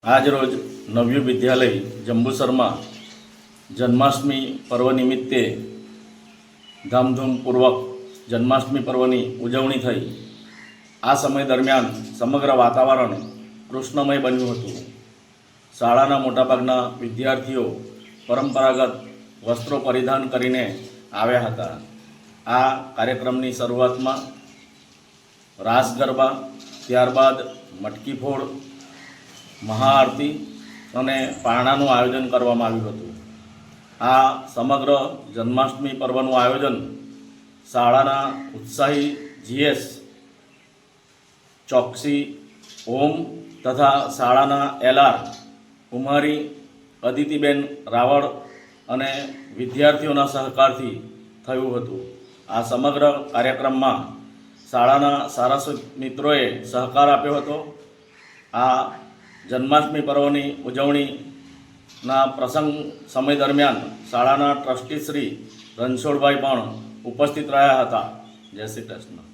આજરોજ નવયુગ વિદ્યાલય જંબુસરમાં જન્માષ્ટમી પર્વ નિમિત્તે ધામધૂમપૂર્વક જન્માષ્ટમી પર્વની ઉજવણી થઈ। આ સમય દરમિયાન સમગ્ર વાતાવરણ કૃષ્ણમય બન્યું હતું। શાળાના મોટાભાગના વિદ્યાર્થીઓ પરંપરાગત વસ્ત્રો પરિધાન કરીને આવ્યા હતા। આ કાર્યક્રમની શરૂઆતમાં રાસ ગરબા, ત્યારબાદ મટકી ફોડ, મહાઆરતી અને પારણાનું આયોજન કરવામાં આવ્યું હતું। આ સમગ્ર જન્માષ્ટમી પર્વનું આયોજન શાળાના ઉત્સાહી જીએસ ચોકસી ઓમ તથા શાળાના એલઆર કુમારી અદિતિબેન રાવળ અને વિદ્યાર્થીઓના સહકારથી થયું હતું। આ સમગ્ર કાર્યક્રમમાં શાળાના સારા મિત્રોએ સહકાર આપ્યો હતો। આ જન્માષ્ટમી પર્વની ઉજવણીના પ્રસંગ સમય દરમિયાન શાળાના ટ્રસ્ટી શ્રી રણછોડભાઈ પણ ઉપસ્થિત રહ્યા હતા। જય શ્રી કૃષ્ણ।